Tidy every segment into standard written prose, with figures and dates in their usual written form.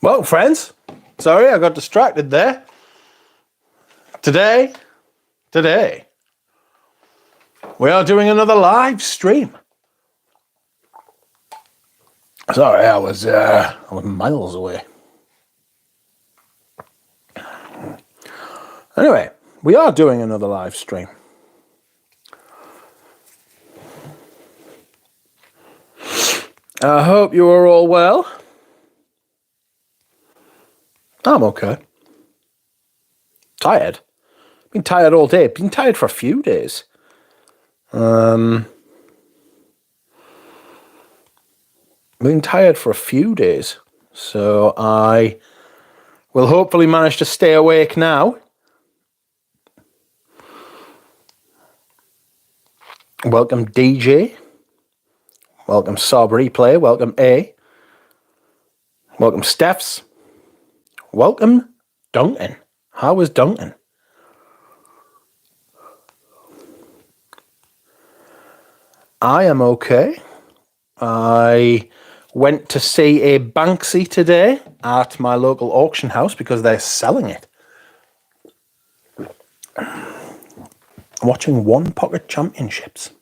Well, friends, sorry I got distracted there. Today, we are doing another live stream. Sorry, I was miles away. Anyway, we are doing another live stream. I hope you are all well. I'm okay. Tired. Been tired all day. Been tired for a few days. Been tired for a few days. So I will hopefully manage to stay awake now. Welcome DJ. Welcome Sob Replay. Welcome A. Welcome Stephs. Welcome Duncan. How was Duncan? I am okay. I went to see a Banksy today at my local auction house because they're selling it. Watching One Pocket Championships.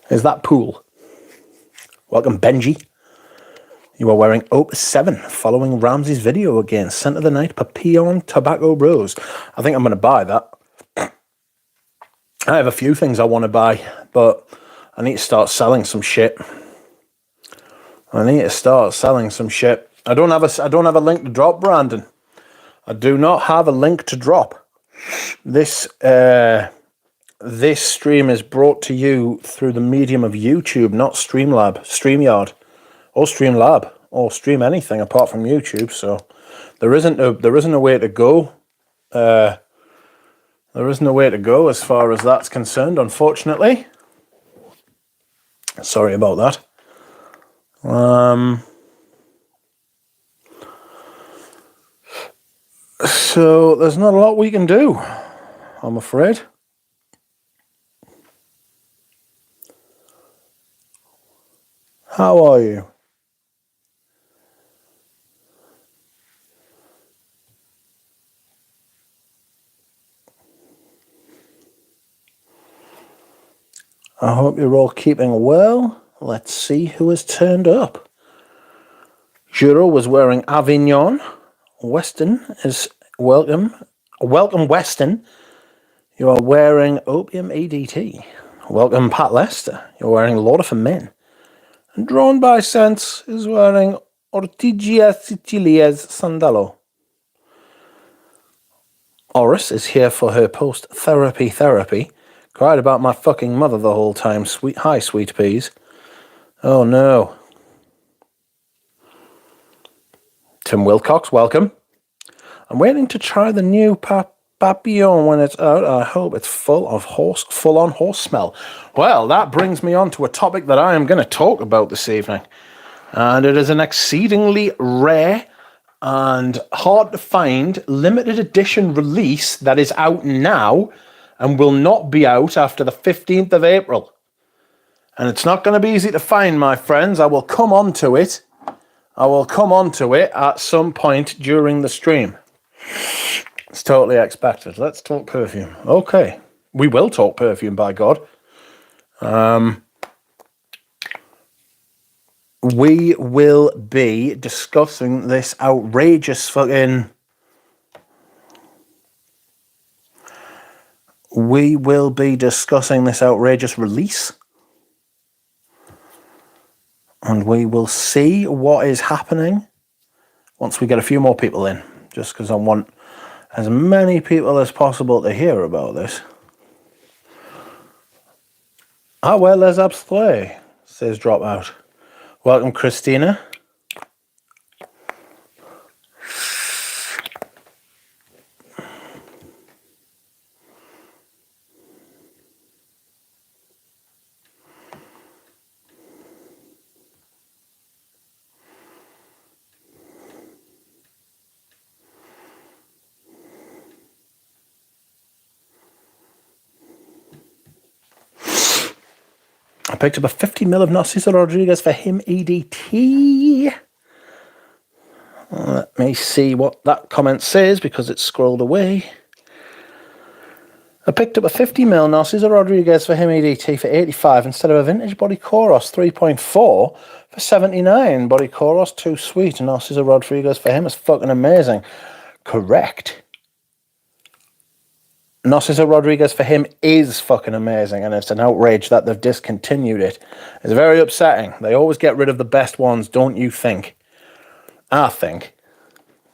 Is that pool? Welcome Benji. You are wearing Opus 7 following Ramsey's video again. Scent of the Night, Papillon, Tobacco Rose. I think I'm going to buy that. I have a few things I want to buy, but I need to start selling some shit. I don't have a link to drop, Brandon. I do not have a link to drop. This stream is brought to you through the medium of YouTube, not StreamYard, or Streamlab, or Stream anything apart from YouTube. So there isn't a way to go. There isn't a way to go as far as that's concerned, unfortunately. Sorry about that. So there's not a lot we can do, I'm afraid. How are you? I hope you're all keeping well. Let's see who has turned up. Juro was wearing Avignon. Weston is welcome. Welcome, Weston. You are wearing Opium ADT. Welcome, Pat Lester. You're wearing Lord for Men. And Drawn by Sense is wearing Ortigia Sicilia's Sandalo. Oris is here for her post-therapy. Cried about my fucking mother the whole time. Hi, sweet peas. Oh, no. Tim Wilcox, welcome. I'm waiting to try the new Papillon when it's out. I hope it's full-on horse smell. Well, that brings me on to a topic that I am going to talk about this evening. And it is an exceedingly rare and hard to find limited edition release that is out now and will not be out after the 15th of April. And it's not going to be easy to find, my friends. I will come on to it. At some point during the stream. It's totally expected. Let's talk perfume. Okay. We will talk perfume, by God. We will be discussing this outrageous fucking... We will be discussing this outrageous release. And we will see what is happening once we get a few more people in. Just because I want as many people as possible to hear about this. Ah, well, les abstraits, says Dropout. Welcome, Christina. picked up a 50ml of Narciso Rodriguez for him EDT. Let me see what that comment says because it's scrolled away. I picked up a 50ml Narciso Rodriguez for him EDT for 85 instead of a vintage Body Koros 3.4 for 79. Body Koros too sweet, and Narciso Rodriguez for him is fucking amazing. Correct. Narciso Rodriguez for him is fucking amazing, and it's an outrage that they've discontinued it. It's very upsetting. They always get rid of the best ones, don't you think? I think.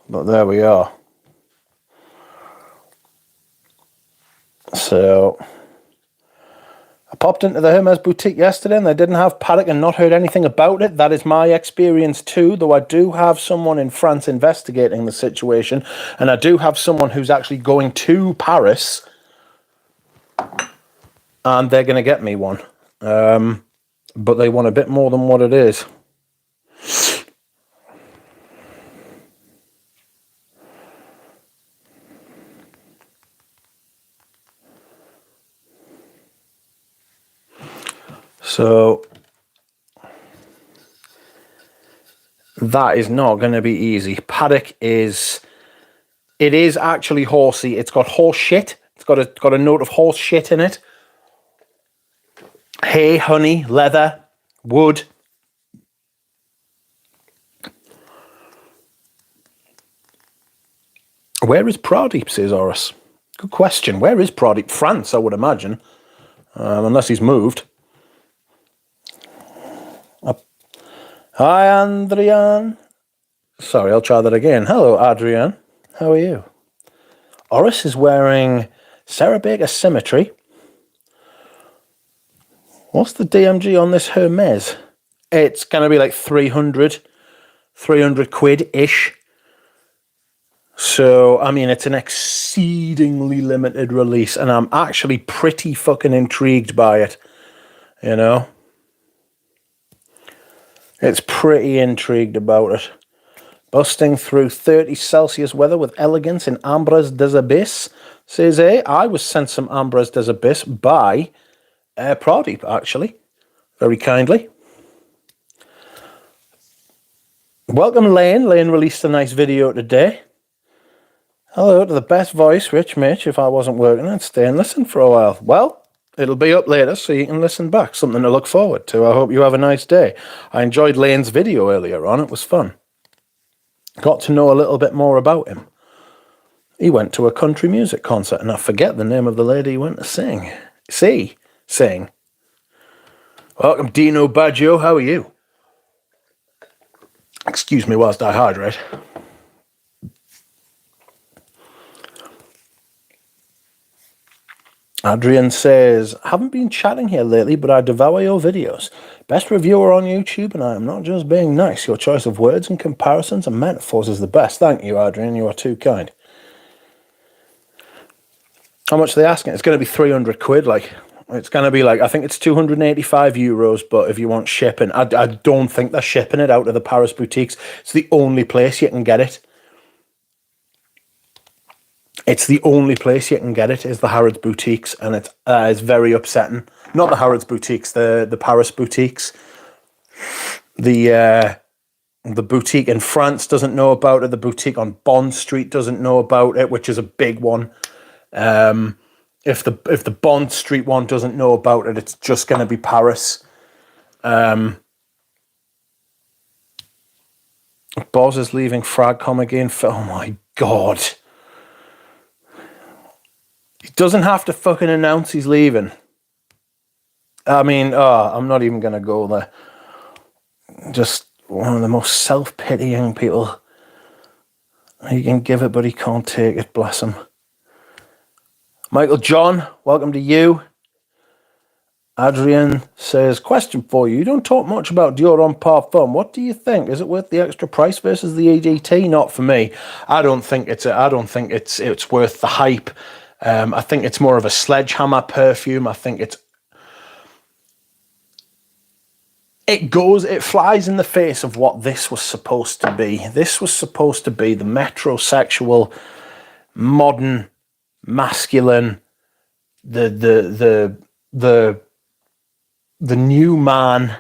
But there we are. So, I popped into the Hermes boutique yesterday and they didn't have paddock and not heard anything about it. That is my experience too, though I do have someone in France investigating the situation, and I do have someone who's actually going to Paris, and they're going to get me one. But they want a bit more than what it is. So that is not going to be easy. Paddock is, it is actually horsey. It's got horse shit. It's got a note of horse shit in it. Hay, honey, leather, wood. Where is Pradeep, says Oris. Good question. Where is Pradeep? France, I would imagine. Unless he's moved. Hi, Adrian. Sorry, I'll try that again. Hello, Adrian. How are you? Oris is wearing Sarah Baker Symmetry. What's the DMG on this Hermes? It's going to be like 300 quid-ish. So, I mean, it's an exceedingly limited release, and I'm actually pretty fucking intrigued by it, you know? It's pretty intrigued about it. Busting through 30 Celsius weather with elegance in Ambres des Abysses. Says I was sent some Ambres des Abysses by Pradeep, actually. Very kindly. Welcome, Lane. Lane released a nice video today. Hello to the best voice, Rich Mitch. If I wasn't working, I'd stay and listen for a while. Well, it'll be up later so you can listen back. Something to look forward to. I hope you have a nice day. I enjoyed Lane's video earlier on. It was fun. Got to know a little bit more about him. He went to a country music concert, and I forget the name of the lady he went to sing. Sing. Welcome, Dino Baggio. How are you? Excuse me whilst I hydrate. Adrian says, haven't been chatting here lately, but I devour your videos. Best reviewer on YouTube, and I am not just being nice. Your choice of words and comparisons and metaphors is the best. Thank you, Adrian. You are too kind. How much are they asking? It's going to be 300 quid. Like, it's going to be like, I think it's 285 euros, but if you want shipping, I don't think they're shipping it out of the Paris boutiques. It's the only place you can get it. It's the only place you can get it is the Harrods boutiques, and it's very upsetting. Not the Harrods boutiques, the Paris boutiques. The boutique in France doesn't know about it. The boutique on Bond Street doesn't know about it, which is a big one. If the Bond Street one doesn't know about it, it's just going to be Paris. Boz is leaving Fragcom again. Oh my God. He doesn't have to fucking announce he's leaving. I mean, I'm not even going to go there. Just one of the most self-pitying people. He can give it, but he can't take it, bless him. Michael John, welcome to you. Adrian says, question for you. You don't talk much about Dior Homme Parfum. What do you think? Is it worth the extra price versus the EDT? Not for me. I don't think it's worth the hype. I think it's more of a sledgehammer perfume. I think it flies in the face of what this was supposed to be. This was supposed to be the metrosexual, modern, masculine, the the new man,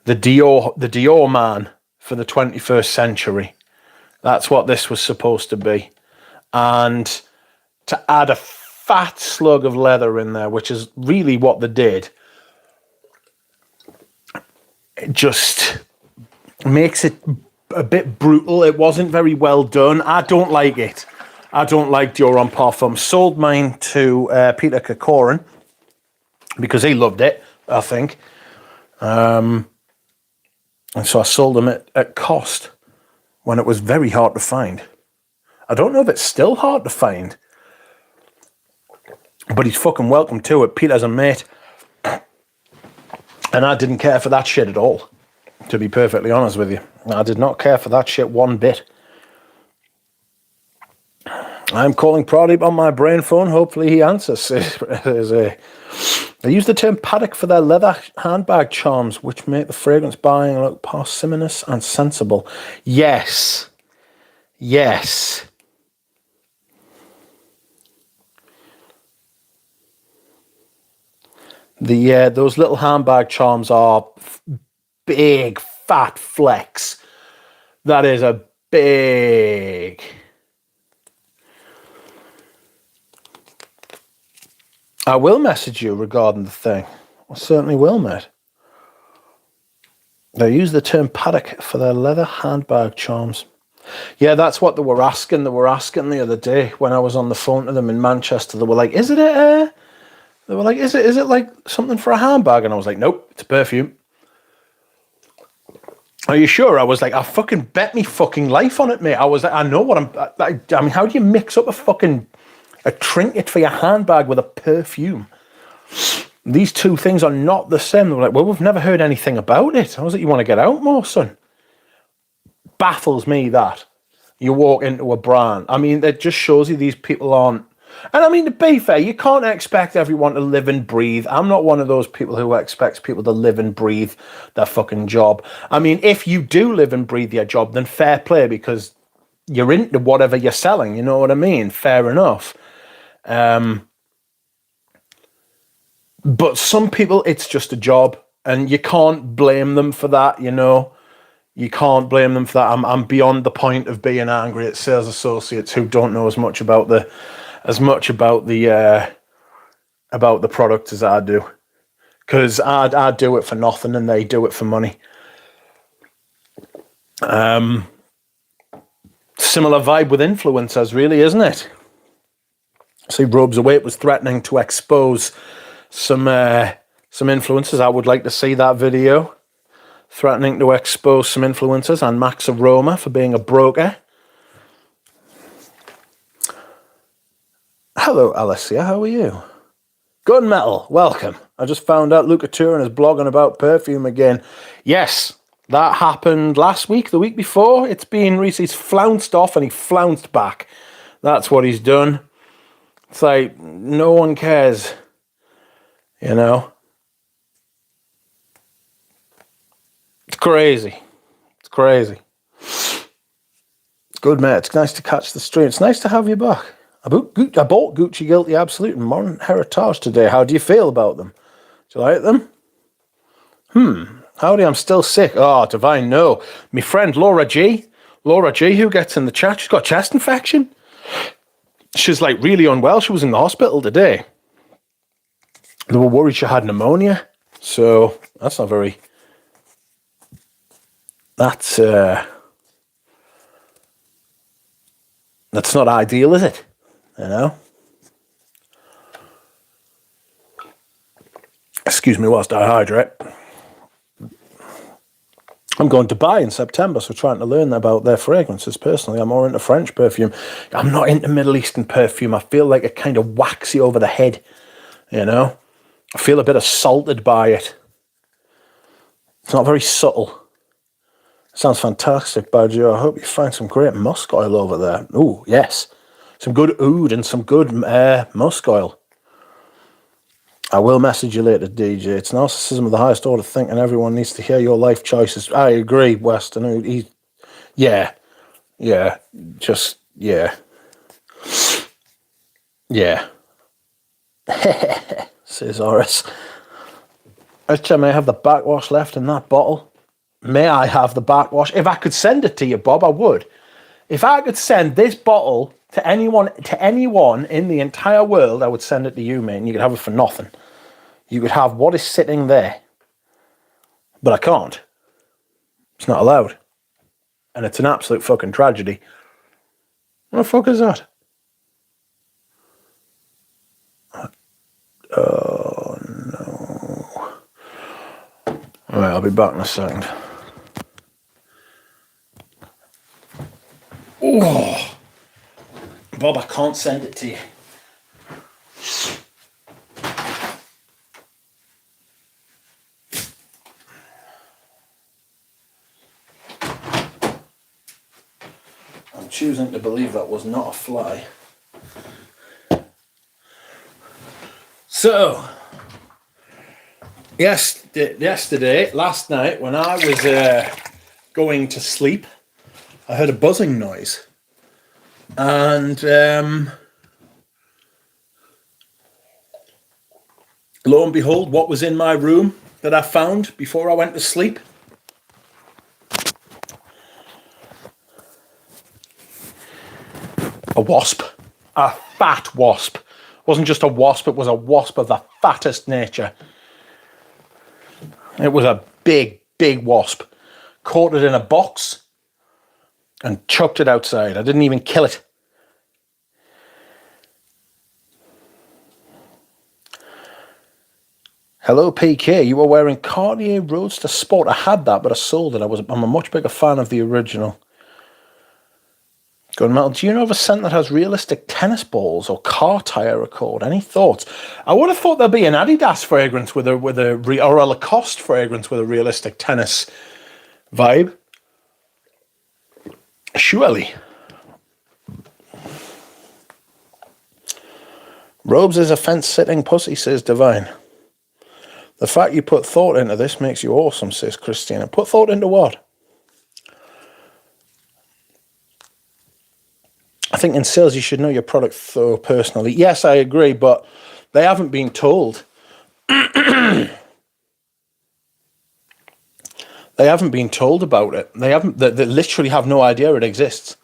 the Dior man for the 21st century. That's what this was supposed to be. And to add a fat slug of leather in there, which is really what they did, it just makes it a bit brutal. It wasn't very well done. I don't like it. I don't like Dior Homme Parfum. Sold mine to Peter Kokorin because he loved it, I think. And so I sold them at cost when it was very hard to find. I don't know if it's still hard to find, but he's fucking welcome to it. Peter's a mate. And I didn't care for that shit at all, to be perfectly honest with you. I did not care for that shit one bit. I'm calling Pradeep on my brain phone. Hopefully he answers. They use the term paddock for their leather handbag charms, which make the fragrance buying look parsimonious and sensible. Yes. Yes. Those little handbag charms are big, fat flex. That is a big... I will message you regarding the thing. I certainly will, mate. They use the term paddock for their leather handbag charms. Yeah, that's what they were asking. They were asking the other day when I was on the phone to them in Manchester. They were like, is it like something for a handbag? And I was like, nope, it's a perfume. Are you sure? I was like, I fucking bet me fucking life on it, mate. I was like, I know what I mean, how do you mix up a trinket for your handbag with a perfume? These two things are not the same. They were like, well, we've never heard anything about it. I was like, you want to get out more, son? Baffles me that. You walk into a brand. I mean, it just shows you these people aren't... And I mean, to be fair, you can't expect everyone to live and breathe. I'm not one of those people who expects people to live and breathe their fucking job. I mean, if you do live and breathe your job, then fair play, because you're into whatever you're selling. You know what I mean? Fair enough. But some people, it's just a job, and you can't blame them for that, you know. You can't blame them for that. I'm beyond the point of being angry at sales associates who don't know as much about the product as I do, because I do it for nothing and they do it for money. Similar vibe with influencers, really, isn't it? See, Robes Await was threatening to expose some influencers. I would like to see that video. Threatening to expose some influencers and Max Aroma for being a broker. Hello, Alicia. How are you? Gunmetal, welcome. I just found out Luca Turin is blogging about perfume again. Yes, that happened last week, the week before. It's been recently. He's flounced off and he flounced back. That's what he's done. It's like, no one cares, you know? It's crazy. It's crazy. It's good, mate. It's nice to catch the stream. It's nice to have you back. I bought Gucci Guilty Absolute and Modern Heritage today. How do you feel about them? Do you like them? Howdy, I'm still sick. Oh, divine, no. My friend Laura G, who gets in the chat, she's got a chest infection. She's like really unwell. She was in the hospital today. They were worried she had pneumonia. So that's not very... That's not ideal, is it? You know? Excuse me whilst I hydrate. I'm going to Dubai in September, so trying to learn about their fragrances personally. I'm more into French perfume. I'm not into Middle Eastern perfume. I feel like it kind of whacks you over the head, you know? I feel a bit assaulted by it. It's not very subtle. Sounds fantastic, Badger. I hope you find some great musk oil over there. Ooh, yes. Some good oud and some good musk oil. I will message you later, DJ. It's narcissism of the highest order thinking everyone needs to hear your life choices. I agree, Weston. Yeah. Says Horace. Actually, I may have the backwash left in that bottle. May I have the backwash? If I could send it to you, Bob, I would. If I could send this bottle to anyone in the entire world, I would send it to you, mate, and you could have it for nothing. You could have what is sitting there. But I can't. It's not allowed. And it's an absolute fucking tragedy. What the fuck is that? Oh, no. Alright, I'll be back in a second. Oh, Bob, I can't send it to you. I'm choosing to believe that was not a fly. So, last night, when I was going to sleep, I heard a buzzing noise. And lo and behold, what was in my room that I found before I went to sleep? A wasp. A fat wasp. It wasn't just a wasp, it was a wasp of the fattest nature. It was a big, big wasp. Caught it in a box and chucked it outside. I didn't even kill it. Hello, PK. You were wearing Cartier Roadster Sport. I had that, but I sold it. I'm a much bigger fan of the original. Gun Metal, do you know of a scent that has realistic tennis balls or car tire record? Any thoughts? I would have thought there'd be an Adidas fragrance or a Lacoste fragrance with a realistic tennis vibe. Surely. Robes is a fence-sitting pussy, says Divine. The fact you put thought into this makes you awesome, says Christina. Put thought into what? I think in sales you should know your product though personally. Yes, I agree, but they haven't been told. They haven't been told about it. They literally have no idea it exists.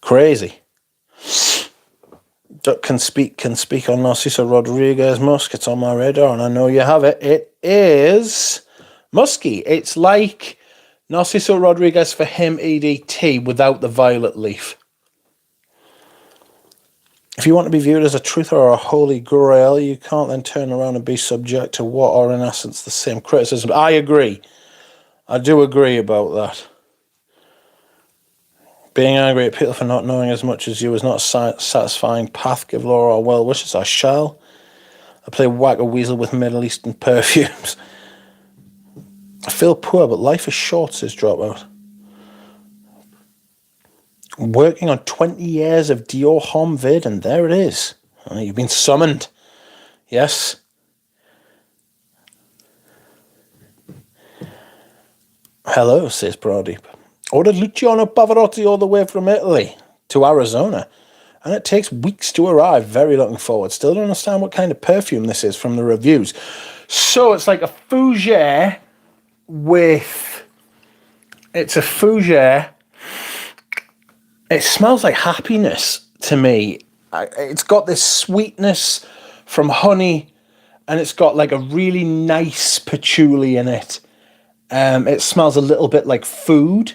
Crazy. Can speak on Narciso Rodriguez Musk. It's on my radar, and I know you have it. It is musky. It's like Narciso Rodriguez for him EDT without the violet leaf. If you want to be viewed as a truth or a holy grail, you can't then turn around and be subject to what are in essence the same criticism. I agree. I do agree about that. Being angry at people for not knowing as much as you is not a satisfying path. Give Laura our well wishes. I shall. I play Whack-A-Weasel with Middle Eastern perfumes. I feel poor, but life is short, says Dropout. Working on 20 years of Dior Homme vid, and there it is. You've been summoned. Yes. Hello, says Pradeep. Ordered Luciano Pavarotti all the way from Italy to Arizona, and it takes weeks to arrive. Very looking forward. Still don't understand what kind of perfume this is from the reviews. So it's like a fougere with... It's a fougere. It smells like happiness to me. It's got this sweetness from honey, and it's got like a really nice patchouli in it. It smells a little bit like food,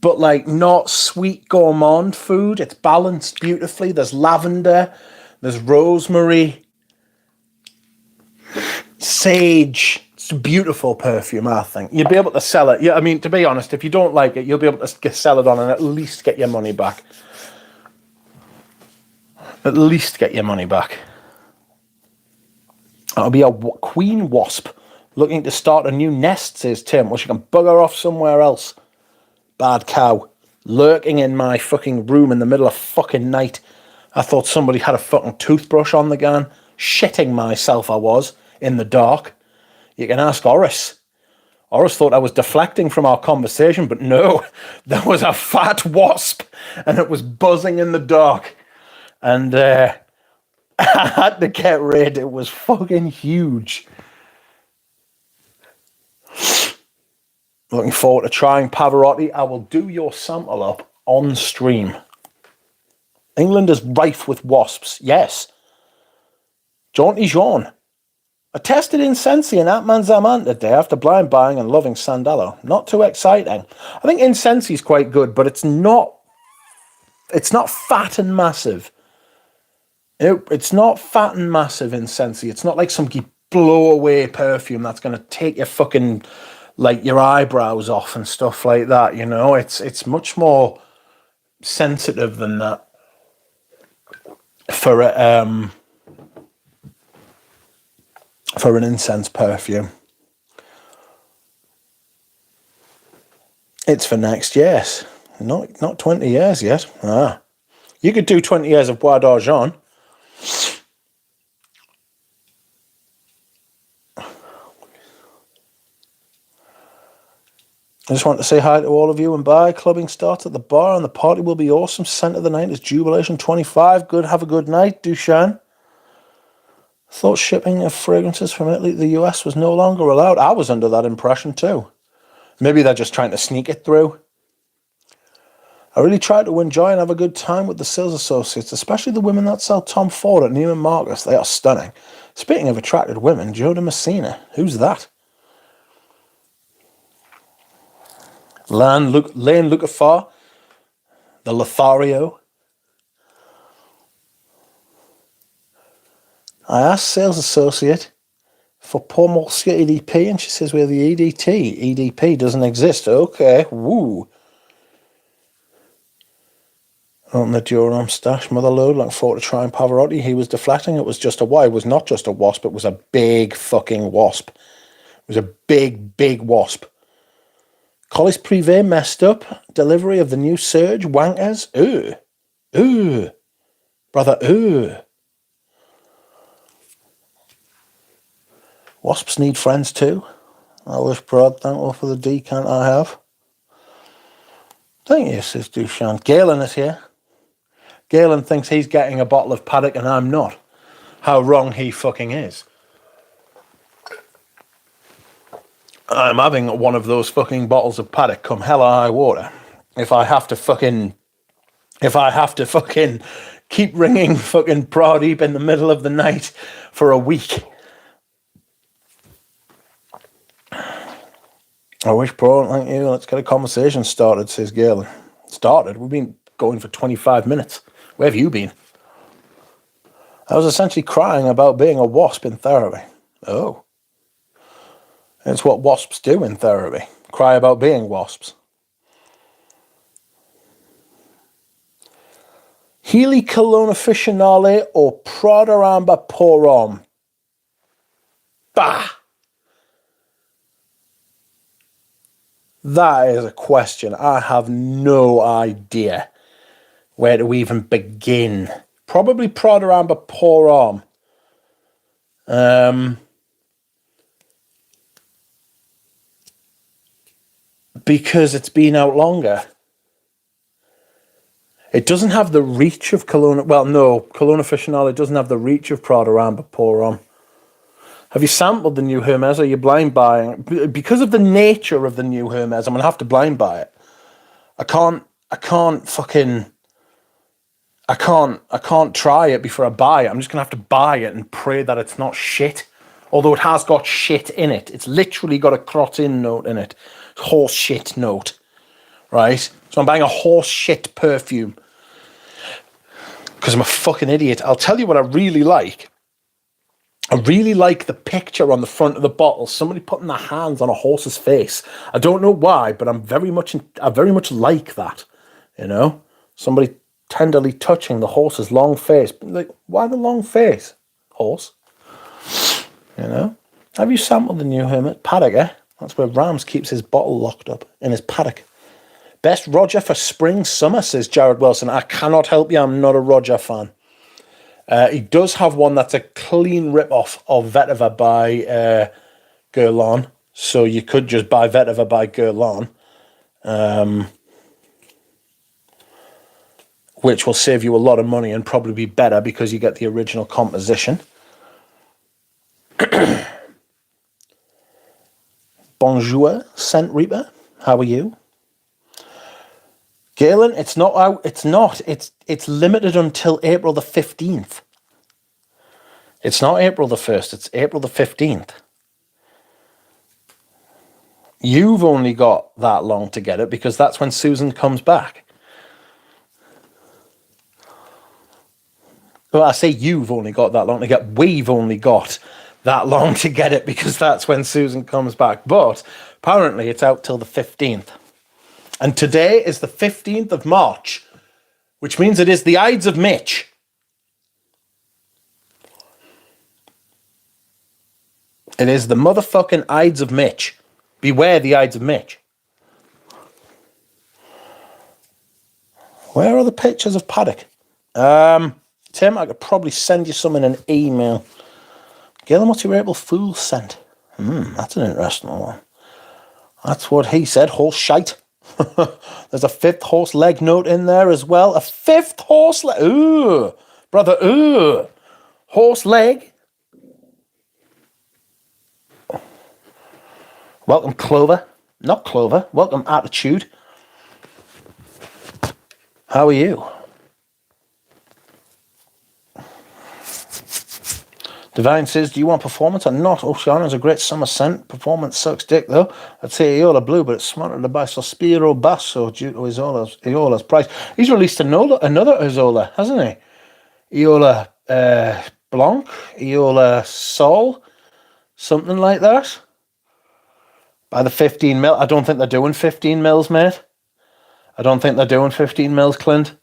but like not sweet gourmand food. It's balanced beautifully. There's lavender, there's rosemary, sage. It's a beautiful perfume, I think. You'd be able to sell it. Yeah, I mean, to be honest, if you don't like it, you'll be able to sell it on and at least get your money back. At least get your money back. That'll be a queen wasp looking to start a new nest, says Tim. Well, she can bugger off somewhere else. Bad cow. Lurking in my fucking room in the middle of fucking night. I thought somebody had a fucking toothbrush on the gun. Shitting myself I was, in the dark. You can ask Horace. Horace thought I was deflecting from our conversation, but no. There was a fat wasp, and it was buzzing in the dark. And I had to get rid. It was fucking huge. Looking forward to trying Pavarotti. I will do your sample up on stream. England is rife with wasps. Yes. Jaunty Jean. I tested Incensi and Atman Zaman today after blind buying and loving Sandalo. Not too exciting. I think Incensi is quite good, but it's not fat and massive. It's not fat and massive Incensi. It's not like some blow away perfume that's going to take your fucking, like, your eyebrows off and stuff like that, you know? It's much more sensitive than that for an incense perfume. It's for next, yes. Not 20 years yet. Ah. You could do 20 years of Bois d'Argent. I just want to say hi to all of you and bye. Clubbing starts at the bar and the party will be awesome. Scent of the night is Jubilation 25. Good, have a good night, Dushan. Thought shipping of fragrances from Italy to the US was no longer allowed. I was under that impression too. Maybe they're just trying to sneak it through. I really try to enjoy and have a good time with the sales associates, especially the women that sell Tom Ford at Neiman Marcus. They are stunning. Speaking of attracted women, Joe de Messina. Who's that? Lane Lucafar, the Lothario. I asked sales associate for Paul Morcia EDP and she says we're the EDT. EDP doesn't exist. Okay, woo. Open the Durham stash, Motherload, looking forward to trying Pavarotti. He was deflecting. It was just a why. It was not just a wasp. It was a big fucking wasp. It was a big, big wasp. Collis Privé messed up. Delivery of the new Surge. Wankers. Ooh. Brother, ooh. Wasps need friends too. I wish Brad thankful for the decant I have. Thank you, says Dushan. Galen is here. Galen thinks he's getting a bottle of paddock and I'm not. How wrong he fucking is. I'm having one of those fucking bottles of paddock come hell or high water. If I have to fucking keep ringing fucking Pradeep in the middle of the night for a week. I wish, bro, thank you. Let's get a conversation started, says Galen. Started? We've been going for 25 minutes. Where have you been? I was essentially crying about being a wasp in therapy. Oh. It's what wasps do in therapy. Cry about being wasps. Healy Cologne Officinale or Prada Amber Pour Homme? Bah! That is a question. I have no idea where to even begin. Probably Prada Amber Pour Homme. Because it's been out longer. It doesn't have the reach of Cologne. Well, no, Cologne Officinale doesn't have the reach of Prada Amber Pour Homme. Have you sampled the new Hermes? Are you blind buying? Because of the nature of the new Hermes, I'm going to have to blind buy it. I can't try it before I buy it. I'm just going to have to buy it and pray that it's not shit. Although it has got shit in it. It's literally got a crot-in note in it. Horse shit note. Right? So I'm buying a horse shit perfume. Because I'm a fucking idiot. I'll tell you what I really like. I really like the picture on the front of the bottle. Somebody putting their hands on a horse's face. I don't know why, but I very much like that. You know? Somebody tenderly touching the horse's long face. Like, why the long face? Horse. You know? Have you sampled the new Hermit? Paddock, eh? That's where Rams keeps his bottle locked up. In his paddock. Best Roger for spring, summer, says Jared Wilson. I cannot help you. I'm not a Roger fan. He does have one that's a clean rip-off of Vetiver by Guerlain. So you could just buy Vetiver by Guerlain. which will save you a lot of money and probably be better because you get the original composition. Bonjour, Scent Reaper. How are you? Galen, it's not out. It's not. It's limited until April the 15th. It's not April the 1st. It's April the 15th. You've only got that long to get it because that's when Susan comes back. Well, I say you've only got that long to get. We've only got that long to get it because that's when Susan comes back. But apparently it's out till the 15th. And today is the 15th of March, which means it is the Ides of Mitch. It is the motherfucking Ides of Mitch. Beware the Ides of Mitch. Where are the pictures of Paddock? Tim, I could probably send you some in an email. Galen, what's your April Fool's scent? That's an interesting one. That's what he said, horse shite. There's a 5th horse leg note in there as well. A 5th horse leg. Ooh, brother, ooh. Horse leg. Welcome, Clover. Not Clover. Welcome, Attitude. How are you? Divine says, do you want performance or not? Oceana's a great summer scent. Performance sucks dick, though. I'd say Iola Blue, but it's smarter to buy Sospiro Basso due to Iola's price. He's released another Isola, hasn't he? Iola Blanc, Iola Sol, something like that. By the 15 mil. I don't think they're doing 15 mils, mate. I don't think they're doing 15 mils, Clint.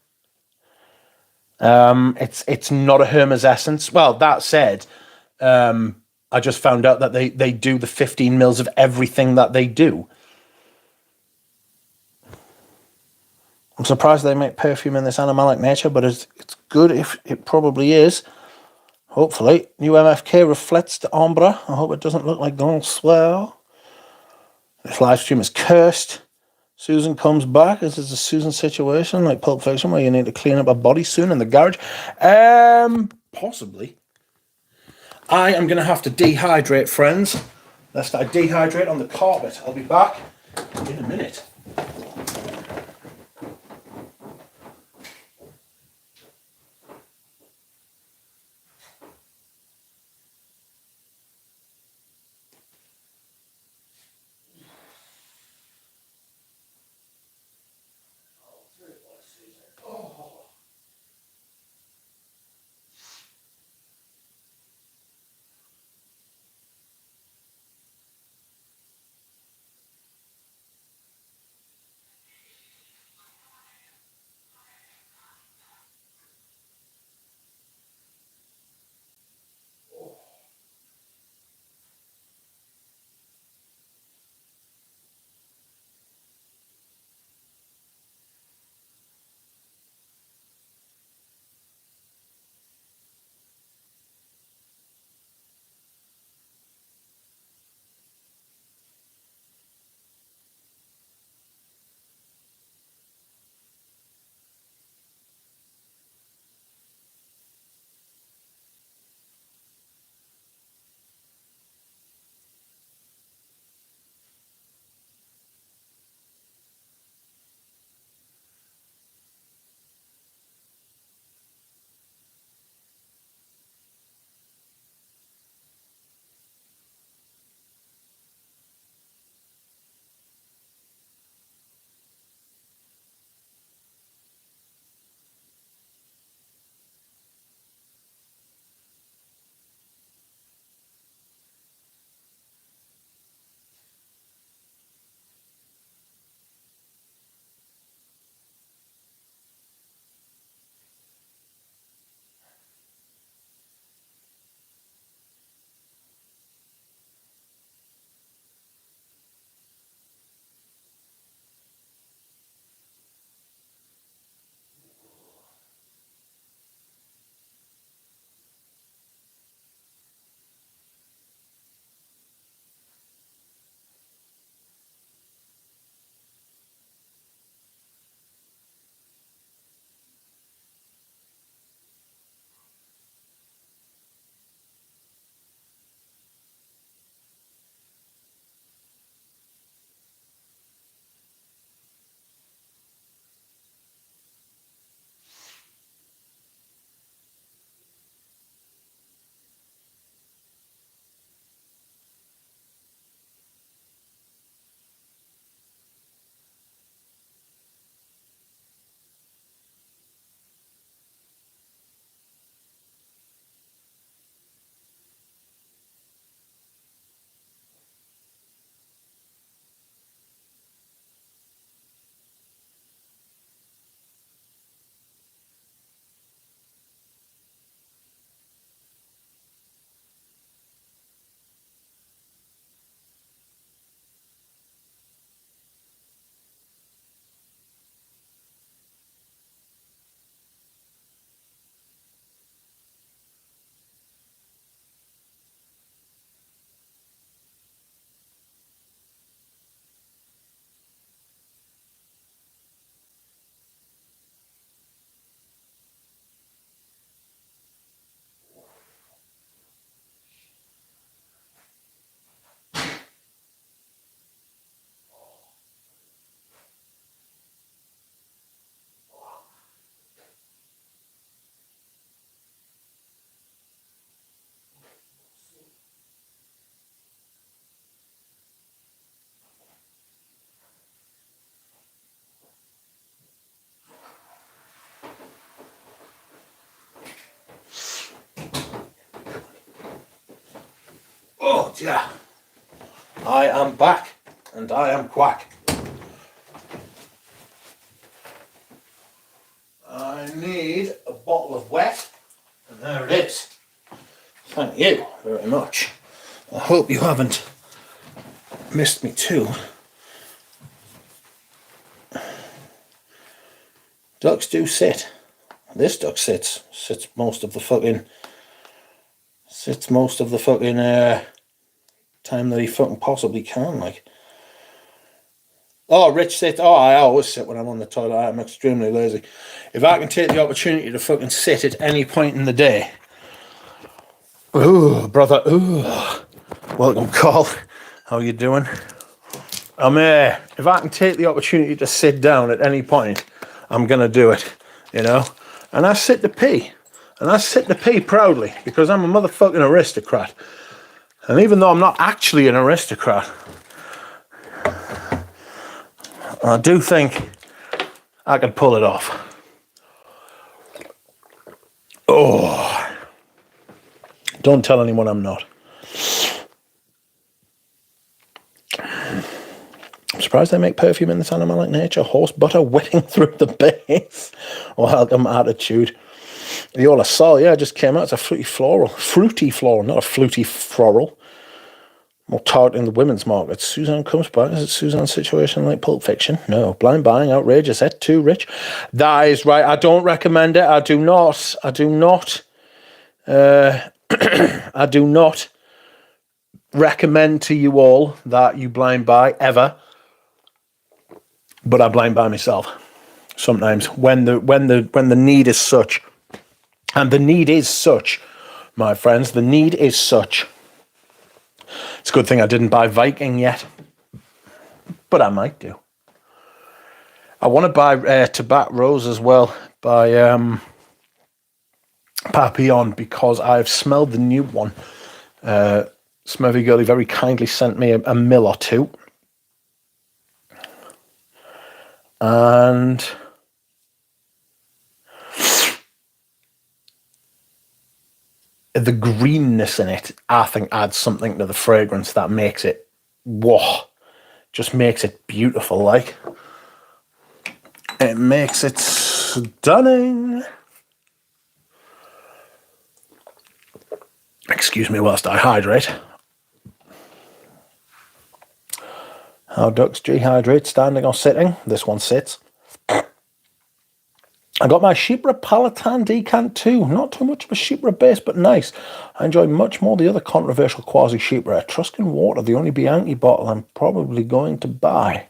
It's not a Hermes Essence. Well, that said, I just found out that they do the 15 mils of everything that they do. I'm surprised they make perfume in this animalic nature, but it's good if it probably is. Hopefully. New MFK reflects the ombre. I hope it doesn't look like Don't Swell. This live stream is cursed. Susan comes back. Is this a Susan situation like Pulp Fiction where you need to clean up a body soon in the garage? Possibly. I am going to have to dehydrate, friends. Lest I dehydrate on the carpet. I'll be back in a minute. Oh dear. I am back and I am quack. I need a bottle of wet, and there it is. Thank you very much. I hope you haven't missed me too. Ducks do sit. This duck sits most of the fucking time that he fucking possibly can, like. Oh, Rich sits. Oh, I always sit when I'm on the toilet. I'm extremely lazy. If I can take the opportunity to fucking sit at any point in the day. Ooh, brother. Ooh. Welcome, Carl. How you doing? If I can take the opportunity to sit down at any point, I'm going to do it, you know? And I sit to pee. And I sit to pee proudly because I'm a motherfucking aristocrat. And even though I'm not actually an aristocrat, I do think I can pull it off. Oh. Don't tell anyone I'm not. I'm surprised they make perfume in this animalic nature. Horse butter wetting through the base. Welcome, attitude. Viola Sol, yeah, just came out. It's a fruity floral, not a fluty floral. More targeting the women's market. Suzanne comes back. Is it Suzanne's situation like Pulp Fiction? No. Blind buying, outrageous. Ed too rich. That is right. I don't recommend it. I do not. I do not recommend to you all that you blind buy ever. But I blind buy myself sometimes when the need is such. And the need is such, my friends. The need is such. It's a good thing I didn't buy Viking yet. But I might do. I want to buy Tabat Rose as well by Papillon because I've smelled the new one. Smurvy Girlie very kindly sent me a mill or two. And the greenness in it, I think, adds something to the fragrance that makes it, whoa, just makes it beautiful, like. It makes it stunning. Excuse me whilst I hydrate. How ducks dehydrate, standing or sitting? This one sits. I got my Chypre Palatin decant too. Not too much of a Chypre base, but nice. I enjoy much more the other controversial quasi Chypre. Etruscan water, the only Bianchi bottle I'm probably going to buy.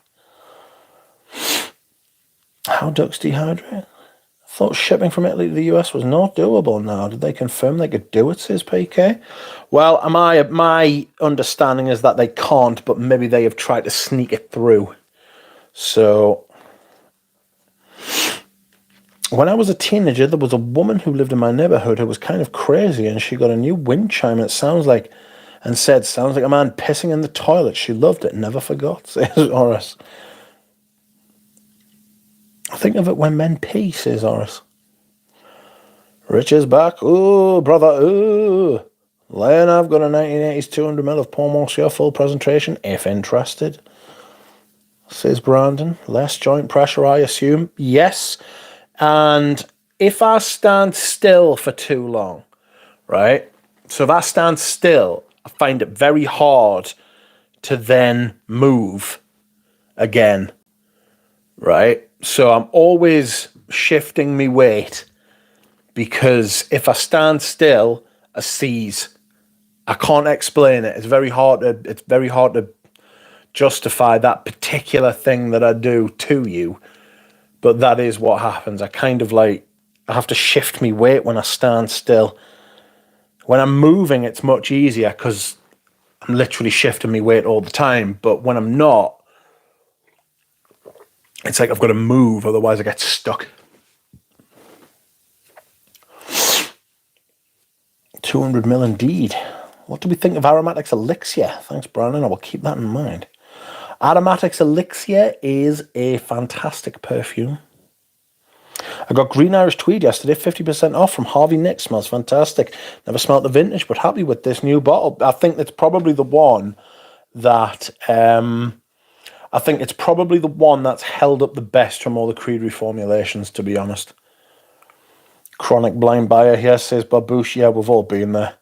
How ducks dehydrate? I thought shipping from Italy to the US was not doable now. Did they confirm they could do it, says PK? Well, my understanding is that they can't, but maybe they have tried to sneak it through. So, when I was a teenager, there was a woman who lived in my neighborhood who was kind of crazy, and she got a new wind chime, and sounds like a man pissing in the toilet. She loved it, never forgot, says Horace. Think of it when men pee, says Horace. Rich is back. Ooh, brother, ooh. Len, I've got a 1980s 200ml of Paul Monsieur full presentation, if interested, says Brandon. Less joint pressure, I assume. Yes. And if I stand still for too long, right? So if I stand still, I find it very hard to then move again, right? So I'm always shifting my weight because if I stand still, I seize. I can't explain it. It's very hard to justify that particular thing that I do to you. But that is what happens. I have to shift my weight when I stand still. When I'm moving, it's much easier because I'm literally shifting my weight all the time. But when I'm not, it's like I've got to move, otherwise I get stuck. 200ml indeed. What do we think of Aromatics Elixir? Thanks, Brandon. I will keep that in mind. Aromatics Elixir is a fantastic perfume. I got Green Irish Tweed yesterday, 50% off from Harvey Nick. Smells fantastic. Never smelt the vintage, but happy with this new bottle. I think it's probably the one that that's held up the best from all the Creed reformulations, to be honest. Chronic blind buyer here, says Babouche. Yeah, we've all been there.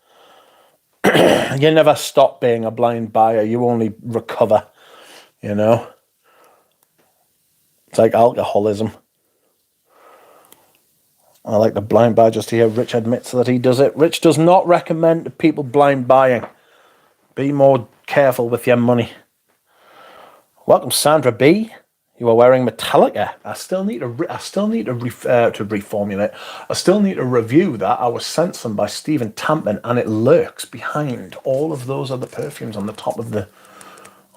You never stop being a blind buyer. You only recover, you know. It's like alcoholism. I like the blind buy just to hear Rich admits that he does it. Rich does not recommend people blind buying. Be more careful with your money. Welcome, Sandra B. You are wearing Metallica. I still need to reformulate. I still need to review that. I was sent some by Stephen Tampman, and it lurks behind all of those other perfumes on the top of the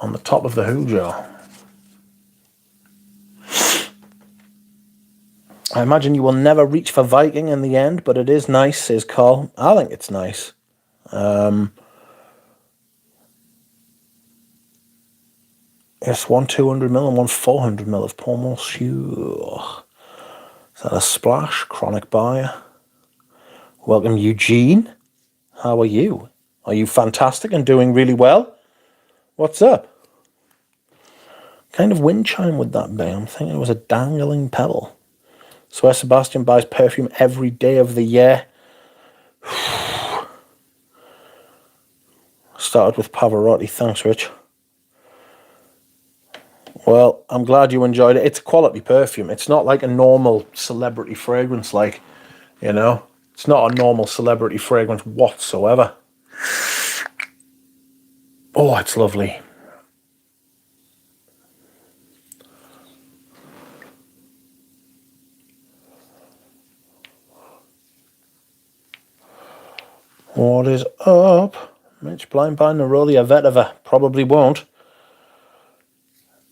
Hoojo. I imagine you will never reach for Viking in the end, but it is nice, says Carl. I think it's nice. Yes, one 200ml and one 400ml of Paul Monsieur. Is that a splash? Chronic buyer. Welcome, Eugene. How are you? Are you fantastic and doing really well? What's up? Kind of wind chime would that be? I'm thinking it was a dangling pebble. Swear Sebastian buys perfume every day of the year. Started with Pavarotti. Thanks, Rich. Well, I'm glad you enjoyed it. It's a quality perfume. It's not like a normal celebrity fragrance, like, you know. It's not a normal celebrity fragrance whatsoever. Oh, it's lovely. What is up? Mitch, blind by Nerolia Vetova. Probably won't.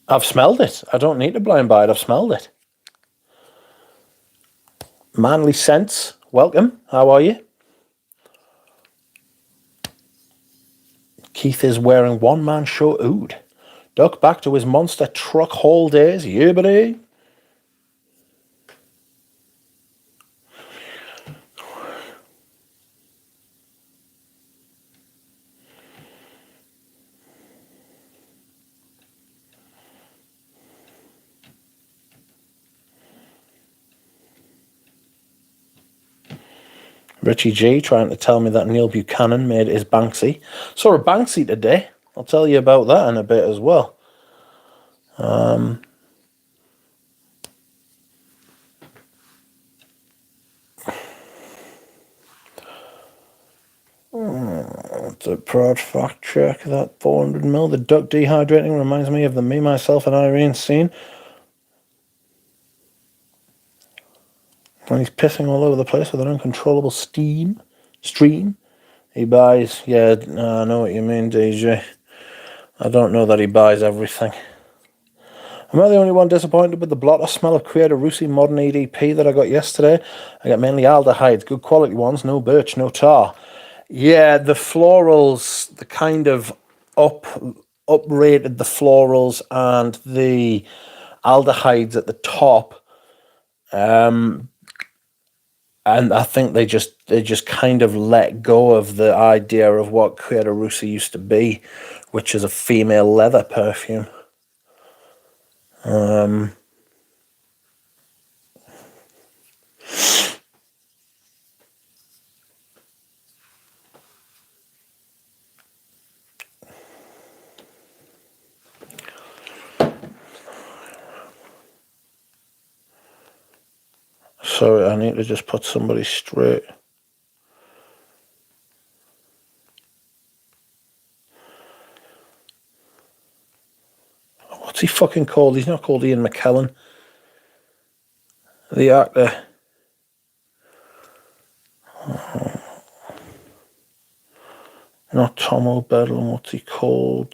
I've smelled it. I don't need to blind buy it. I've smelled it. Manly Scents. Welcome. How are you? Keith is wearing one-man show oud. Duck back to his monster truck haul days. Yeah, buddy. Richie G trying to tell me that Neil Buchanan made his Banksy. Saw a Banksy today. I'll tell you about that in a bit as well. The proud fact check that 400ml. The duck dehydrating reminds me of the Me, Myself and Irene scene when he's pissing all over the place with an uncontrollable stream. He buys, yeah, I know what you mean, DJ. I don't know that he buys everything. Am I the only one disappointed with the blotter smell of Creator Russi Modern EDP that I got yesterday? I got mainly aldehydes, good quality ones, no birch, no tar. Yeah, the florals, the kind of uprated the florals and the aldehydes at the top. And I think they just kind of let go of the idea of what Creator Russi used to be, which is a female leather perfume. Sorry, I need to just put somebody straight. What's he fucking called? He's not called Ian McKellen. The actor. Not Tom O'Bedlam. What's he called?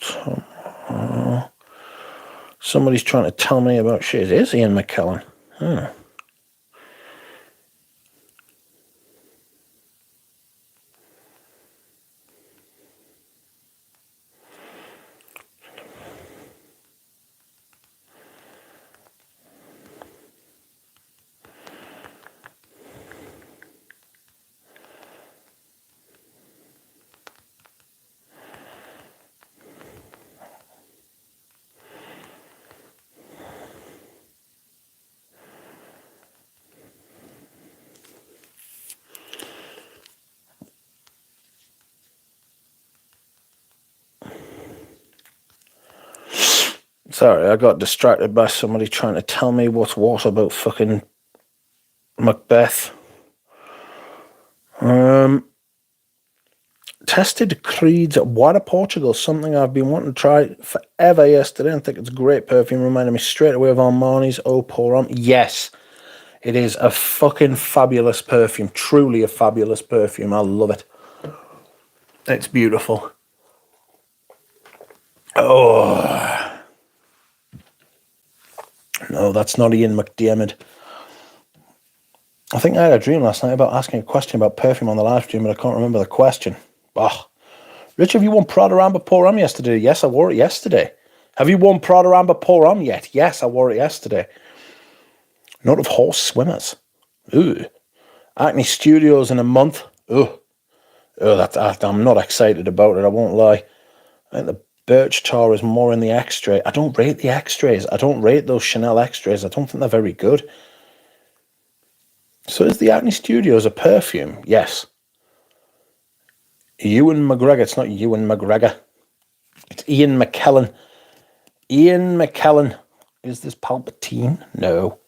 Somebody's trying to tell me about shit. It is Ian McKellen. Sorry, I got distracted by somebody trying to tell me what's what about fucking Macbeth. Tested Creed's Water Portugal, something I've been wanting to try forever yesterday. I think it's a great perfume. Reminded me straight away of Armani's Eau Pour Homme. Yes, it is a fucking fabulous perfume. Truly a fabulous perfume. I love it. It's beautiful. Oh. No, that's not Ian McDiarmid. I think I had a dream last night about asking a question about perfume on the live stream, but I can't remember the question. Oh. Rich, have you worn Prada Amber Pour Homme yesterday? Yes, I wore it yesterday. Have you worn Prada Amber Pour Homme yet? Yes, I wore it yesterday. Note of horse swimmers. Ooh. Acne Studios in a month. Ooh. Oh, I'm not excited about it, I won't lie. I think the Birch Tar is more in the X-ray. I don't rate the X-rays. I don't rate those Chanel X-rays. I don't think they're very good. So is the Acne Studios a perfume? Yes. Ewan McGregor. It's not Ewan McGregor. It's Ian McKellen. Ian McKellen. Is this Palpatine? No.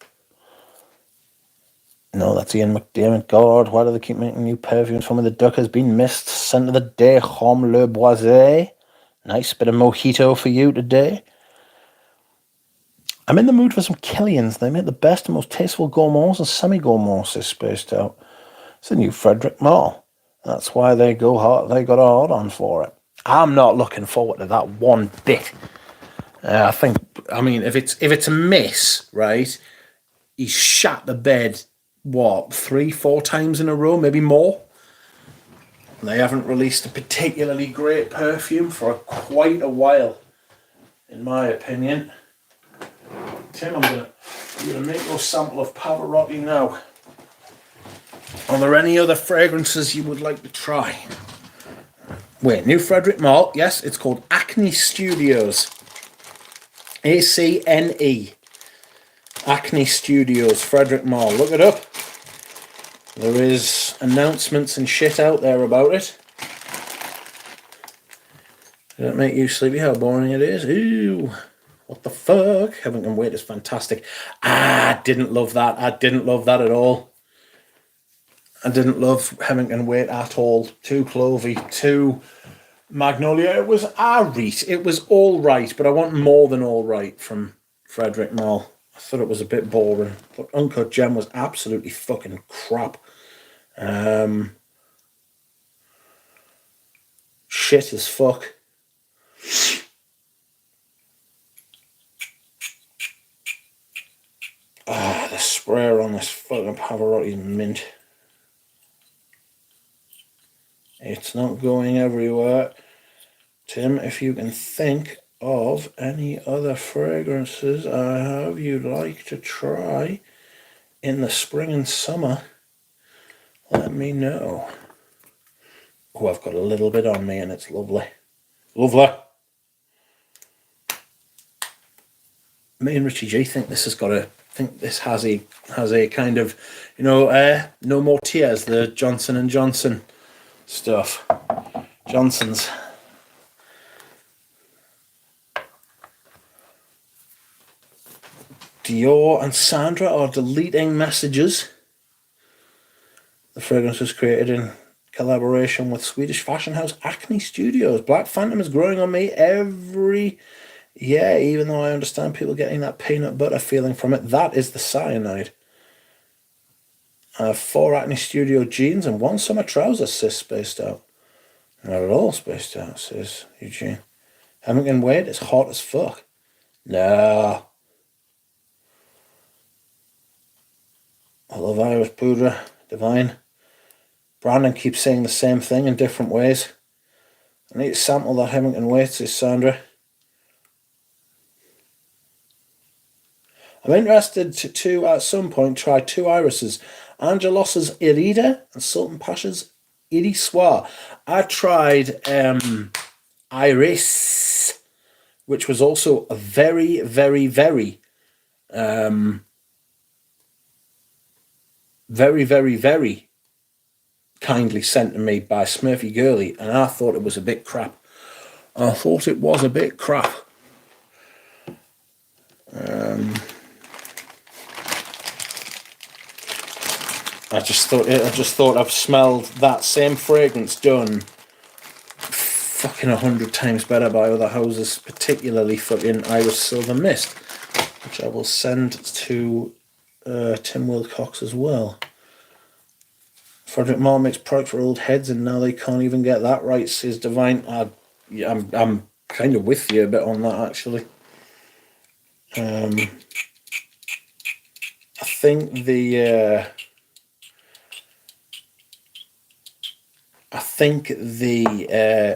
No, that's Ian McDiarmid. God, why do they keep making new perfumes for me? The duck has been missed. Scent of the day, Homme Le Boisé. Nice bit of mojito for you today. I'm in the mood for some Killians. They make the best and most tasteful gourmands and semi-gourmands is spaced out. It's the new Frederick Mall. That's why they go hard. They got a hard on for it. I'm not looking forward to that one bit. I mean, if it's a miss, right? He's shat the bed, 3-4 times in a row, maybe more. They haven't released a particularly great perfume for quite a while, in my opinion. Tim, I'm gonna make your sample of Pavarotti now. Are there any other fragrances you would like to try? Wait, new Frederick Mall. Yes, it's called Acne Studios. ACNE. Acne Studios, Frederick Mall. Look it up. There is announcements and shit out there about it. Does that make you sleepy how boring it is? Ooh, what the fuck? Heaven Can Wait is fantastic. I didn't love that. I didn't love that at all. I didn't love Heaven Can Wait at all. Too clovey, too Magnolia. It was alright. It was all right, but I want more than all right from Frederick Mall. I thought it was a bit boring. But Uncut Gem was absolutely fucking crap. Shit as fuck. The sprayer on this fucking Pavarotti is mint. It's not going everywhere. Tim, if you can think of any other fragrances I have you'd like to try in the spring and summer, let me know. Oh, I've got a little bit on me and it's lovely. Lovely. Me and Richie G think this has a kind of, No More Tears, the Johnson & Johnson stuff. Johnson's. Dior and Sandra are deleting messages. The fragrance was created in collaboration with Swedish fashion house Acne Studios. Black Phantom is growing on me every year, even though I understand people getting that peanut butter feeling from it. That is the cyanide. I have 4 Acne Studio jeans and 1 summer trousers, says Spaced Out. Not at all spaced out, says Eugene. Heaven Can Wait, it's hot as fuck. No. I love Iris Poudre, Divine. Brandon keeps saying the same thing in different ways. I need to sample that Heaven Can Wait, says Sandra. I'm interested to at some point try 2 irises. Angelos's Irida and Sultan Pasha's Iriswa. I tried Iris, which was also a very, very, very, very, very, very kindly sent to me by Smurfy Girly, and I thought it was a bit crap. I thought it was a bit crap. I just thought I've smelled that same fragrance done fucking 100 times better by other houses, particularly fucking Iris Silver Mist, which I will send to Tim Wilcox as well. Frederick Moore makes products for old heads, and now they can't even get that right, says Divine. Yeah, I'm kind of with you a bit on that, actually. I think the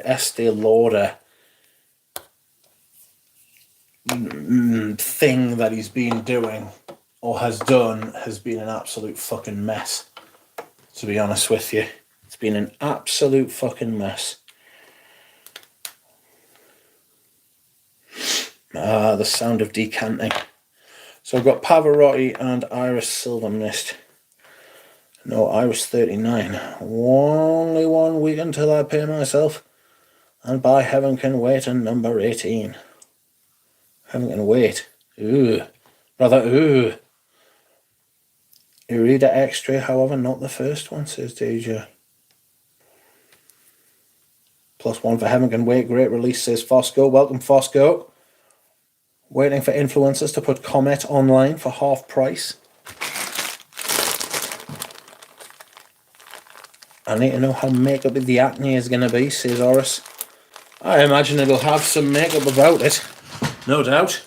Estee Lauder thing that he's been doing or has done has been an absolute fucking mess, to be honest with you. It's been an absolute fucking mess. The sound of decanting. So I've got Pavarotti and Iris Silver Mist. No, Iris 39. Only 1 week until I pay myself. And by heaven can wait, and number 18. Heaven can wait. Ooh. Rather, ooh. Urida X-Ray, however, not the first one, says DJ. +1 for Heaven Can Wait. Great release, says Fosco. Welcome, Fosco. Waiting for influencers to put Comet online for half price. I need to know how makeup of the acne is going to be, says Horace. I imagine it'll have some makeup about it. No doubt.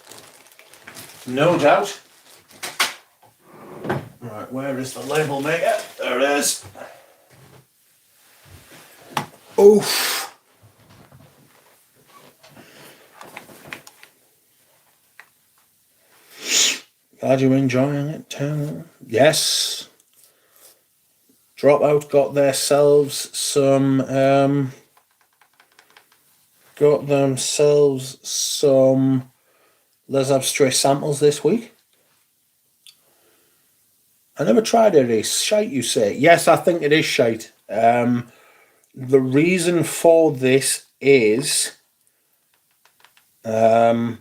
No doubt. Right, where is the label maker? There it is. Oof. Glad you're enjoying it, Tim. Yes. Dropout got themselves some Les Abstrait samples this week. I never tried it. It's shite, you say? Yes, I think it is shite. The reason for this is I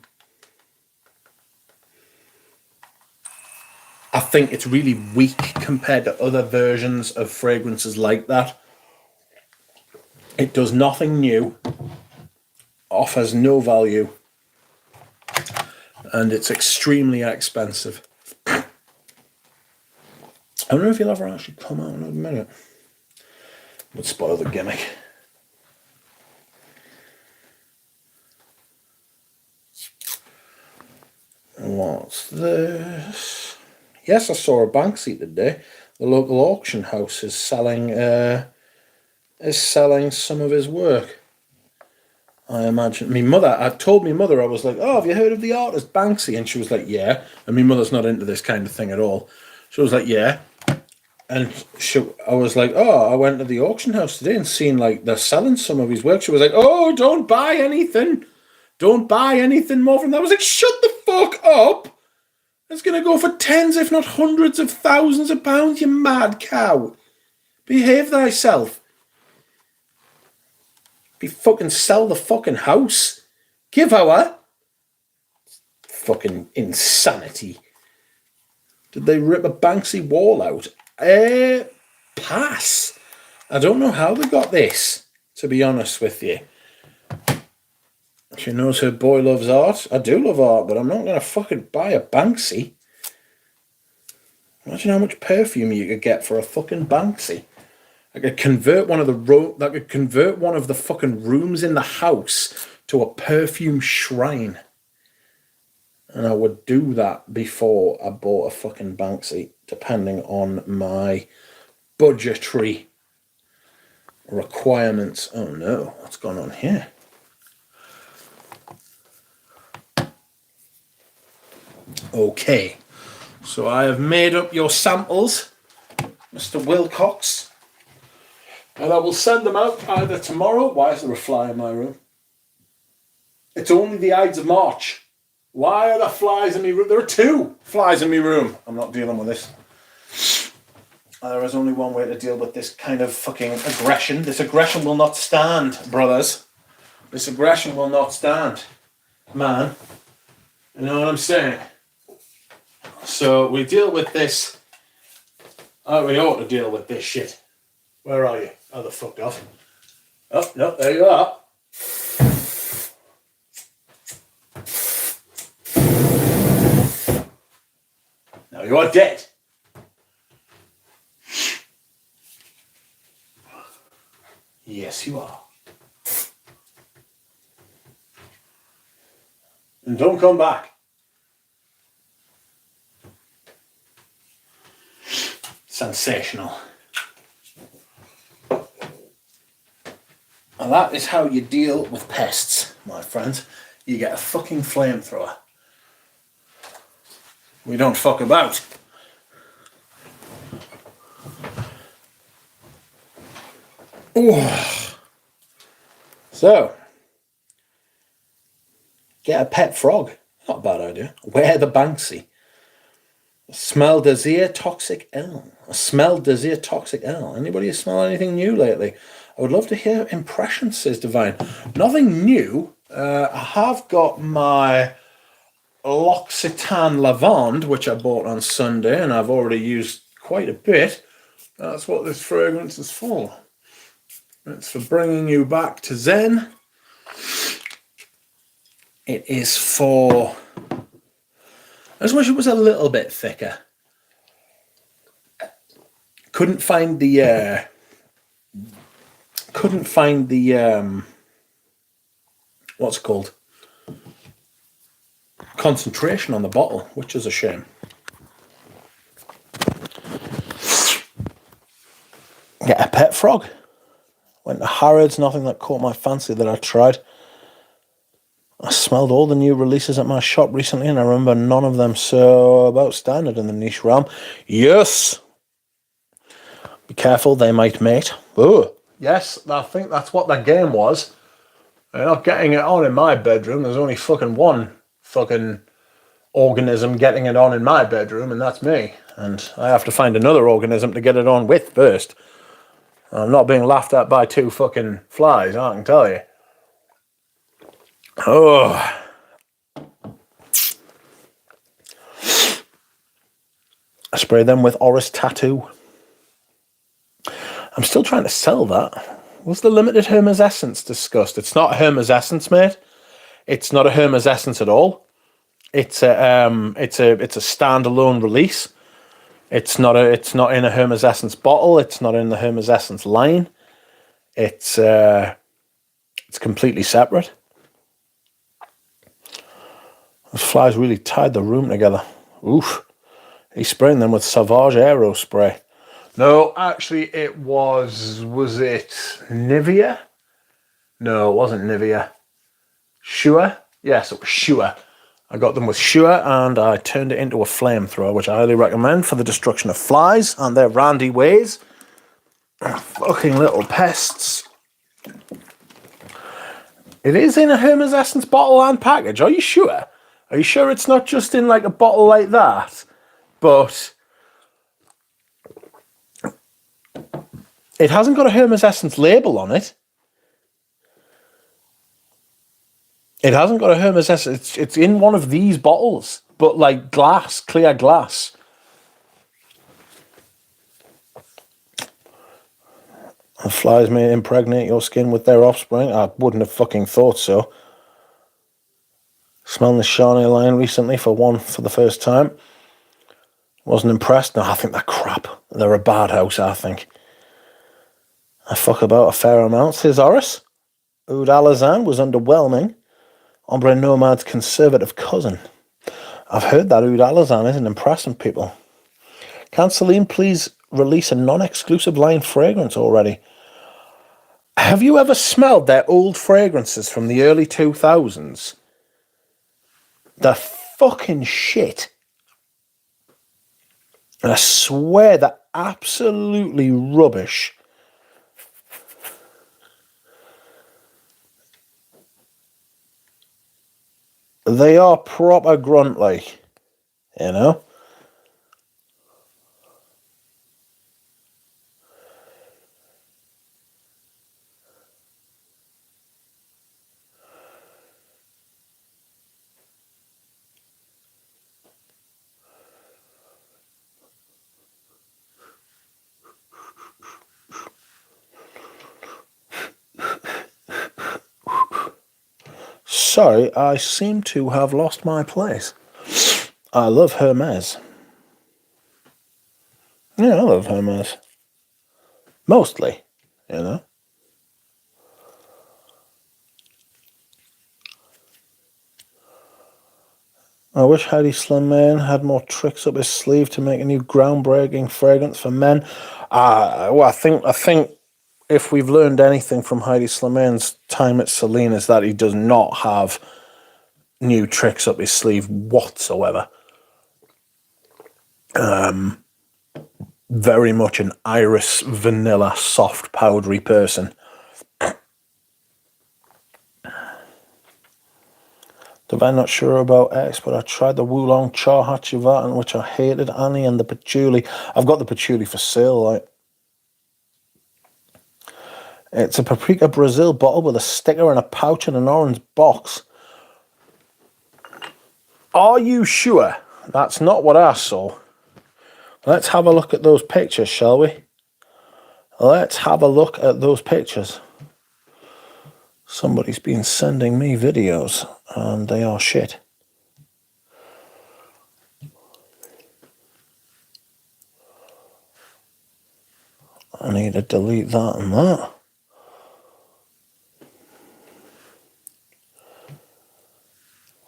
think it's really weak compared to other versions of fragrances like that. It does nothing new, offers no value, and it's extremely expensive. I wonder if he'll ever actually come out in a minute. Would spoil the gimmick. What's this? Yes, I saw a Banksy today. The local auction house is selling some of his work. I imagine. I told my mother, I was like, "Oh, have you heard of the artist Banksy?" And she was like, "Yeah." And my mother's not into this kind of thing at all. She was like, "Yeah." And I was like, "Oh, I went to the auction house today and seen like they're selling some of his work." She was like, "Oh, don't buy anything. Don't buy anything more from that." I was like, "Shut the fuck up. It's going to go for tens, if not hundreds of thousands of pounds, you mad cow. Behave thyself. Be fucking sell the fucking house. Give her. Fucking insanity. Did they rip a Banksy wall out? Pass. I don't know how they got this, to be honest with you. She knows her boy loves art. I do love art, but I'm not going to fucking buy a Banksy. Imagine how much perfume you could get for a fucking Banksy. I could convert one of the fucking rooms in the house to a perfume shrine. And I would do that before I bought a fucking Banksy, depending on my budgetary requirements. Oh no, what's going on here? Okay, so I have made up your samples, Mr. Wilcox, and I will send them out either tomorrow. Why is there a fly in my room? It's only the Ides of March. Why are there flies in my room? There are 2 flies in my room. I'm not dealing with this. There is only one way to deal with this kind of fucking aggression. This aggression will not stand, brothers. This aggression will not stand. Man, you know what I'm saying? So we deal with this. We ought to deal with this shit. Where are you? Oh, the fucked off. Oh, no, there you are. Now you are dead. Yes, you are. And don't come back. Sensational. And that is how you deal with pests, my friends. You get a fucking flamethrower. We don't fuck about. Ooh. So, get a pet frog. Not a bad idea. Wear the Banksy. Smell desire toxic L. Smell desire toxic L. Anybody smell anything new lately? I would love to hear impressions, says Divine. Nothing new. I have got my L'Occitane Lavande, which I bought on Sunday, and I've already used quite a bit. That's what this fragrance is for. It's for bringing you back to Zen. It is for... I just wish it was a little bit thicker. Couldn't find the what's it called? Concentration on the bottle, which is a shame. Get a pet frog. Went to Harrods, nothing that caught my fancy that I tried. I smelled all the new releases at my shop recently, and I remember none of them so about standard in the niche realm. Yes! Be careful, they might mate. Oh, yes, I think that's what that game was. They're not getting it on in my bedroom. There's only fucking one fucking organism getting it on in my bedroom, and that's me. And I have to find another organism to get it on with first. I'm not being laughed at by two fucking flies, I can tell you. Oh. I sprayed them with Oris Tattoo. I'm still trying to sell that. Was the limited Hermes Essence discussed? It's not Hermes Essence, mate. It's not a Hermes Essence at all. It's a standalone release. It's not in a Hermes Essence bottle. It's not in the Hermes Essence line. It's completely separate. Those flies really tied the room together. Oof. He's spraying them with Sauvage Aero spray. No, actually it was it Nivea? No, it wasn't Nivea. Sure? Yes, it was Sure. I got them with Sure and I turned it into a flamethrower, which I highly recommend for the destruction of flies and their randy ways. Fucking little pests. It is in a Hermes Essence bottle and package. Are you sure? Are you sure it's not just in like a bottle like that? But it hasn't got a Hermes Essence label on it. It hasn't got a Hermes Essence. It's in one of these bottles, but like glass, clear glass. The flies may impregnate your skin with their offspring. I wouldn't have fucking thought so. Smelling the Charnay line recently for the first time. Wasn't impressed. No, I think they're crap. They're a bad house, I think. I fuck about a fair amount, says Horace. Oud Alazan was underwhelming. Ombre Nomad's conservative cousin. I've heard that Oud Alazan isn't impressing people. Can Celine please release a non-exclusive line fragrance already? Have you ever smelled their old fragrances from the early 2000s? They're fucking shit. And I swear they're absolutely rubbish. They are proper grunt-like, you know? sorry, I seem to have lost my place. I love Hermes. Yeah, I love Hermes. Mostly, you know. I wish Heidi Slimane had more tricks up his sleeve to make a new groundbreaking fragrance for men. Well, I think if we've learned anything from Heidi Slimane's time at Celine is that he does not have new tricks up his sleeve whatsoever. Very much an iris vanilla soft powdery person. I'm not sure about X, but I tried the Wulong Cha Hachivat, which I hated. Annie and the patchouli. I've got the patchouli for sale. Like, it's a Paprika Brazil bottle with a sticker and a pouch and an orange box. Are you sure? That's not what I saw. Let's have a look at those pictures, shall we? Let's have a look at those pictures. Somebody's been sending me videos, and they are shit. I need to delete that and that.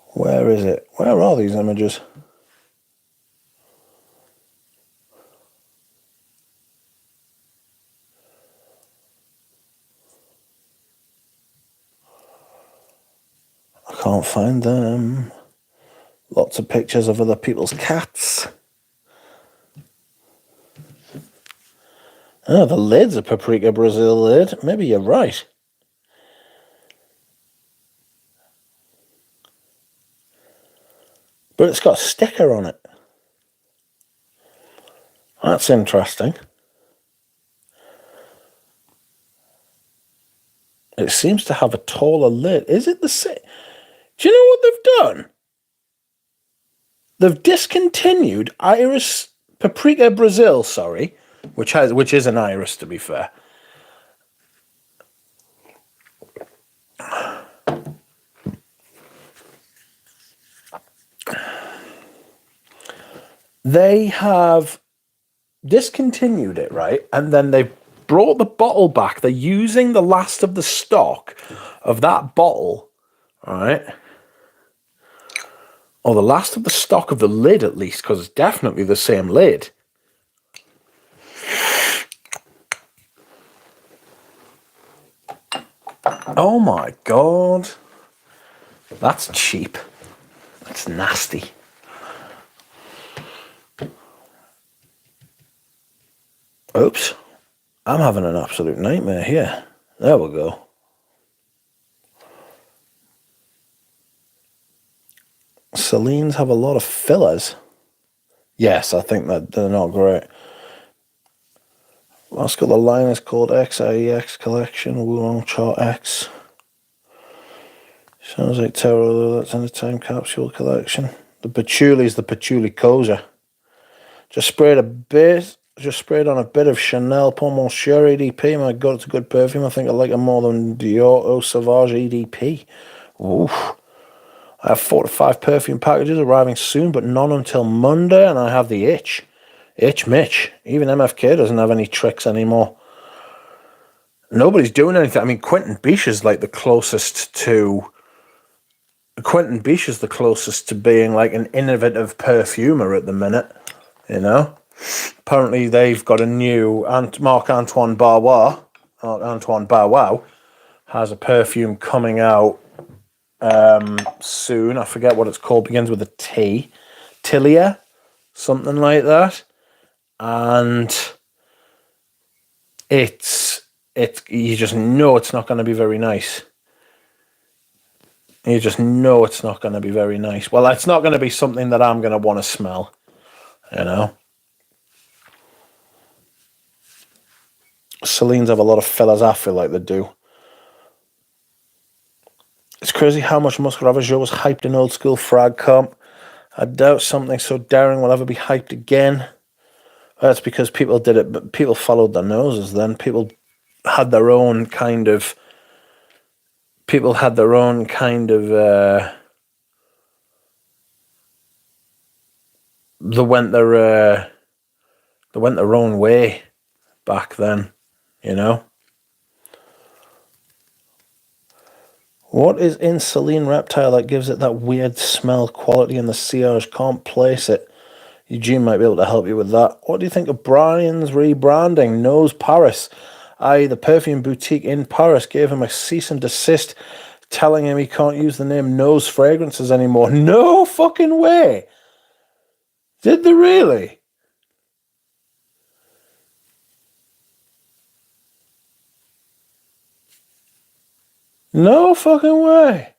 Where is it? Where are these images? I can't find them. Lots of pictures of other people's cats. Oh, the lid's a Paprika Brazil lid. Maybe you're right. But it's got a sticker on it. That's interesting. It seems to have a taller lid. Is it the same? Do you know what they've done? They've discontinued Iris Paprika Brazil, sorry, which is an iris, to be fair. They have discontinued it, right? And then they've brought the bottle back. They're using the last of the stock of that bottle, right? Or the last of the stock of the lid, at least, because it's definitely the same lid. Oh my god. That's cheap. That's nasty. Oops. I'm having an absolute nightmare here. There we go. Celine's have a lot of fillers. Yes, I think that they're not great. Last got the line is called XIEX Collection, Wulong Cha X. Sounds like Terror, that's in the Time Capsule Collection. The patchouli's the patchouli Koza. Just sprayed on a bit of Chanel Pour Monsieur EDP. My god, it's a good perfume. I think I like it more than Dior Eau Sauvage EDP. Oof. I have 4 to 5 perfume packages arriving soon, but none until Monday, and I have the itch. Itch Mitch. Even MFK doesn't have any tricks anymore. Nobody's doing anything. I mean, Quentin Biche is like the closest to... Quentin Biche is the closest to being like an innovative perfumer at the minute, you know? Apparently they've got a new... Marc-Antoine Bow Wow has a perfume coming out soon. I forget what it's called. Begins with a T. Tilia, something like that. And it's you just know it's not going to be very nice. You just know it's not going to be very nice. Well, it's not going to be something that I'm going to want to smell, you know. Celine's have a lot of fillers. I feel like they do. It's crazy how much Muscat Ravageur was hyped in old school frag comp. I doubt something so daring will ever be hyped again. That's because people did it, but people followed their noses then. People had their own kind of people had their own kind of they went their own way back then, you know. What is in Saline Reptile that gives it that weird smell quality in the Sierras? Can't place it. Eugene might be able to help you with that. What do you think of Brian's rebranding? Nose Paris. The perfume boutique in Paris gave him a cease and desist, telling him he can't use the name Nose Fragrances anymore. No fucking way! Did they really? No fucking way.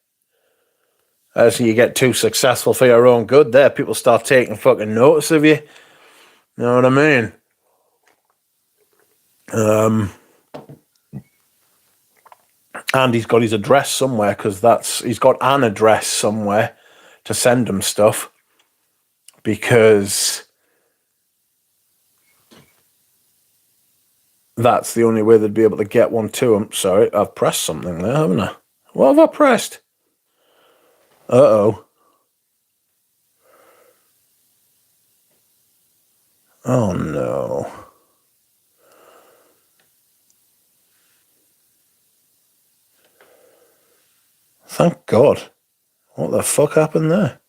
As you get too successful for your own good there, people start taking fucking notice of you. You know what I mean? And he's got his address somewhere, because he's got an address somewhere to send him stuff, because that's the only way they'd be able to get one to him. Sorry, I've pressed something there, haven't I? What have I pressed? Uh-oh. Oh, no. Thank God. What the fuck happened there?